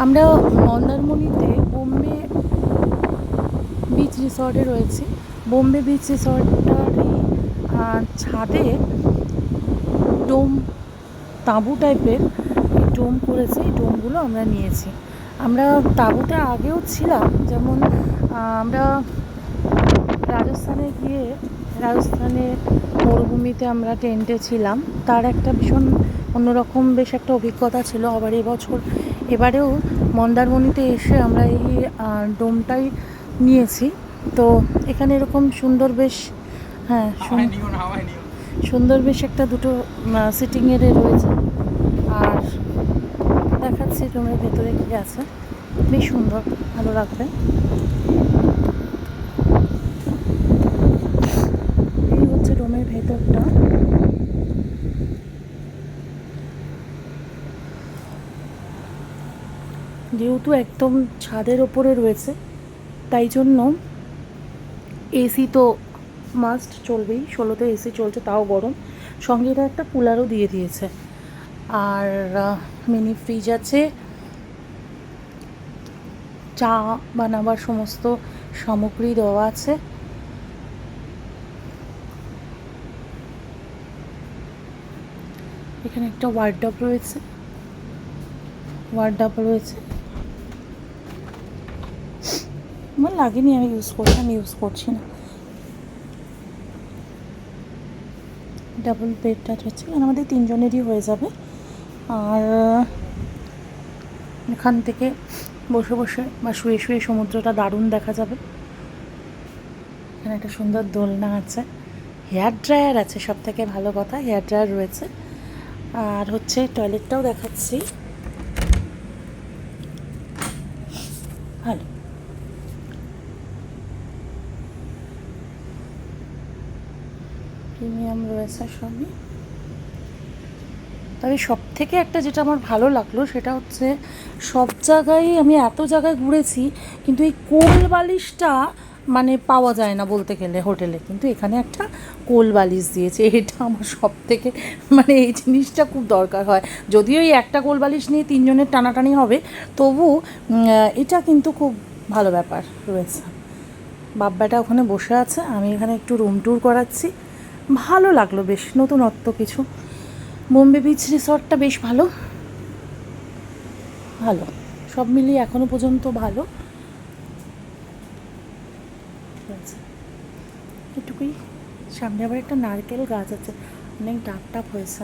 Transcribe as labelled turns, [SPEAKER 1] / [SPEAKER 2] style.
[SPEAKER 1] আমরা মন্দারমণিতে বোম্বে বিচ রিসর্টে রয়েছি। বোম্বে বিচ রিসর্টটারই ছাদে ডোম, তাঁবু টাইপের ডোম করেছে। এই ডোমগুলো আমরা নিয়েছি। আমরা তাঁবুতে আগেও ছিলাম, যেমন আমরা রাজস্থানে মরুভূমিতে আমরা টেন্টে ছিলাম। তার একটা ভীষণ অন্যরকম বেশ একটা অভিজ্ঞতা ছিল। আবার এবারেও মন্দারমণিতে এসে আমরা এই ডোমটাই নিয়েছি। তো এখানে এরকম সুন্দর বেশ, হ্যাঁ সুন্দর বেশ একটা দুটো সিটিংয়ের রয়েছে। আর দেখাচ্ছি ডোমের ভেতরে কী আছে, বেশ সুন্দর, ভালো লাগবে। এই হচ্ছে ডোমের ভেতরটা। যেহেতু একদম ছাদের ওপরে রয়েছে, তাই জন্য এসি তো মাস্ট চলবেই। 16তে এসি চলছে, তাও গরম। সঙ্গে এটা একটা কুলারও দিয়ে দিয়েছে। আর মিনি ফ্রিজ আছে, চা বানাবার সমস্ত সামগ্রী দেওয়া আছে। এখানে একটা ওয়ার্ডরোব রয়েছে। আমার লাগেনি, আমি ইউজ করছি না। ডাবল বেডটা হচ্ছে, কারণ আমাদের 3 জনেরই হয়ে যাবে। আর এখান থেকে বসে বসে বা শুয়ে শুয়ে সমুদ্রটা দারুণ দেখা যাবে। এখানে একটা সুন্দর দোলনা আছে, হেয়ার ড্রায়ার আছে, সব থেকে ভালো কথা হেয়ার ড্রায়ার রয়েছে। আর হচ্ছে টয়লেটটাও দেখাচ্ছি, ভালো। প্রিমিয়াম রয়েছে সবই। তবে সব থেকে একটা যেটা আমার ভালো লাগলো সেটা হচ্ছে, সব জায়গায় আমি এত জায়গায় ঘুরেছি, কিন্তু এই কোল বালিশটা মানে পাওয়া যায় না বলতে গেলে হোটেলে, কিন্তু এখানে একটা কোল বালিশ দিয়েছে। এটা আমার সব থেকে মানে এই জিনিসটা খুব দরকার হয়। যদিও এই একটা কোল বালিশ নিয়ে 3 জনের টানাটানি হবে, তবু এটা কিন্তু খুব ভালো ব্যাপার রয়েছে। বাব্বাটা ওখানে বসে আছে, আমি এখানে একটু রুম ট্যুর করাচ্ছি। ভালো লাগলো, বেশ নতুনত্ব কিছু। বোম্বে বিচ রিসর্টটা বেশ ভালো, সব মিলিয়ে এখনো পর্যন্ত ভালো। এটুকুই। সামনে আবার একটা নারকেল গাছ আছে, অনেক ডাব হয়েছে।